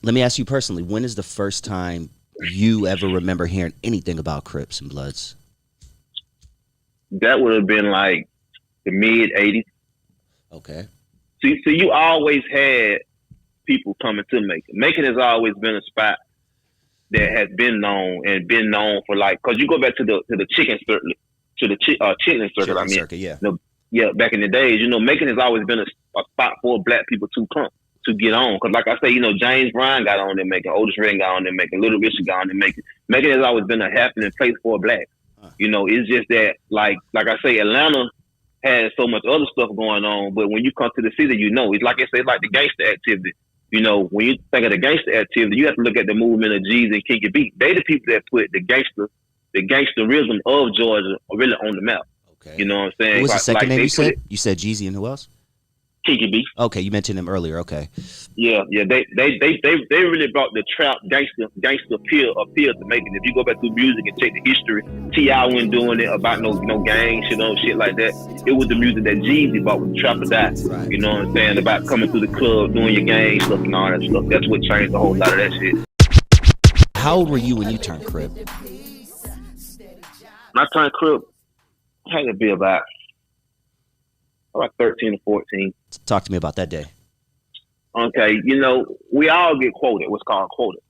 Let me ask you personally, when is the first time you ever remember hearing anything about Crips and Bloods? That would have been like the mid '80s. Okay. See, so you always had people coming to Macon. Macon has always been a spot that has been known for like, cause you go back to the chicken circuit, to the chitlin circuit. Chitlin I mean, circuit, yeah. Yeah, back in the days, Macon has always been a spot for black people to come to get on. Cause like I say, James Brown got on there Macon, Otis Redding got on there Macon, Little Richard got on there Macon. Macon has always been a happening place for blacks. It's just that like I say, Atlanta has so much other stuff going on, but when you come to the city, it's like I say, it's like the gangster activity. When you think of the gangster activity, you have to look at the movement of G's and Kinky B. They the people that put the gangsterism of Georgia really on the map. Okay. You know what I'm saying? What was the second name you said? You said Jeezy and who else? Kinky B. Okay, you mentioned him earlier. Okay. Yeah. They really brought the trap gangster appeal to Macon. If you go back through music and check the history, T.I. wasn't doing it about no gang shit like that. It was the music that Jeezy brought with Trap or Die. Right. You know what I'm saying? About coming through the club, doing your gang stuff and all that stuff. That's what changed a whole lot of that shit. How old were you when you turned Crip? When I turned Crip, I had to be about 13 or 14. Talk to me about that day. Okay, we all get quoted. What's called quoted.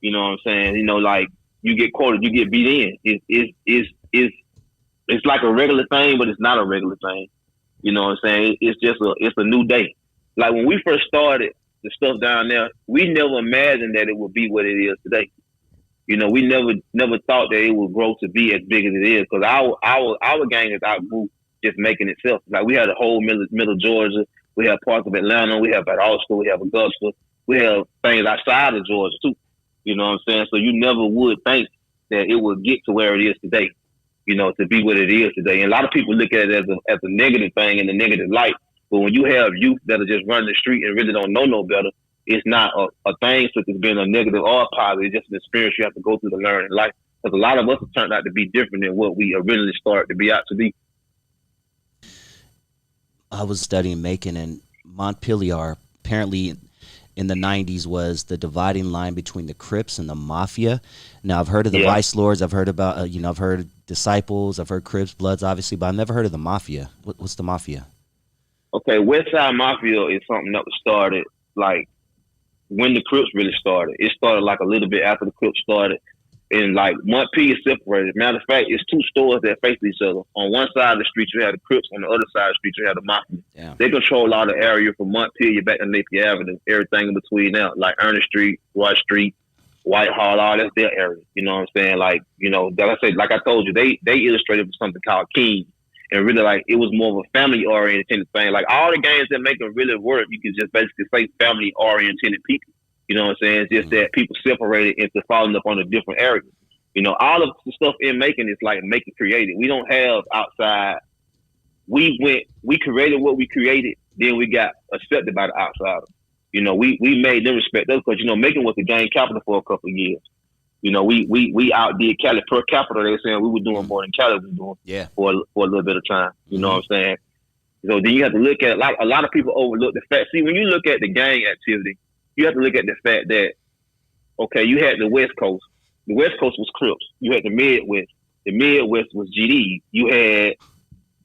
You know what I'm saying? Like you get quoted, you get beat in. It's like a regular thing, but it's not a regular thing. You know what I'm saying? It's a new day. Like when we first started the stuff down there, we never imagined that it would be what it is today. We never thought that it would grow to be as big as it is, because our gang is outgrew just making itself. Like we had a whole middle Georgia, we have parts of Atlanta, we have Valdosta, we have Augusta, we have things outside of Georgia too. You know what I'm saying? So you never would think that it would get to where it is today. To be what it is today. And a lot of people look at it as a negative thing in the negative light. But when you have youth that are just running the street and really don't know no better, it's not a thing such as being a negative or a positive. It's just an experience you have to go through to learn in life. Because a lot of us have turned out to be different than what we originally started to be out to be. I was studying Macon, and Montpelier apparently in the 90s was the dividing line between the Crips and the Mafia. Now I've heard of the Vice Lords, I've heard about I've heard Disciples, I've heard Crips, Bloods obviously, but I've never heard of the Mafia. What's the Mafia? Okay, West Side Mafia is something that was started like when the Crips really started. It started like a little bit after the Crips started. And like Montpelier is separated. Matter of fact, it's two stores that face each other. On one side of the street, you have the Crips. On the other side of the street, you have the Mafia. Yeah. They control all the area from Montpelier back to Napier Avenue, everything in between now, like Ernest Street, Roy Street, Whitehall, all that's their area. You know what I'm saying? Like, like I told you, they illustrated something called King. And really, like, it was more of a family-oriented thing. Like, all the games that make it really work, you can just basically say family-oriented people. You know what I'm saying? It's just that people separated into falling up on a different area. All of the stuff in Macon is like Macon created. We don't have outside. We created what we created, then we got accepted by the outsiders. We made them respect us because, Macon was the gang capital for a couple of years. We outdid Cali per capita. They were saying we were doing more than Cali was doing for a little bit of time. You know what I'm saying? So then you have to look at a lot of people overlook the fact. See, when you look at the gang activity, you have to look at the fact that, okay, you had the West Coast. The West Coast was Crips. You had the Midwest. The Midwest was GD. You had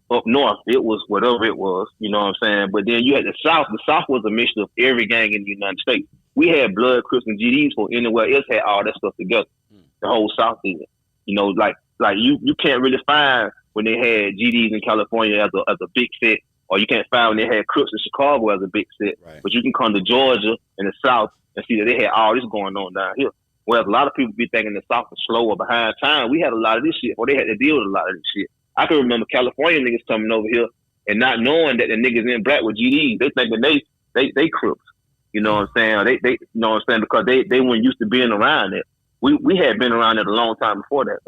up north, it was whatever it was, you know what I'm saying? But then you had the South. The South was a mixture of every gang in the United States. We had Blood, Crips, and GDs for anywhere else had all that stuff together. The whole South did. Like you can't really find when they had GDs in California as a big set, or you can't find when they had Crips in Chicago as a big set. Right. But you can come to Georgia and the South and see that they had all this going on down here. Whereas a lot of people be thinking the South was slow or behind time. We had a lot of this shit, or they had to deal with a lot of this shit. I can remember California niggas coming over here and not knowing that the niggas in black were GDs. They thinking they Crips. You know what I'm saying? They you know what I'm saying? Because they weren't used to being around it. We had been around it a long time before that.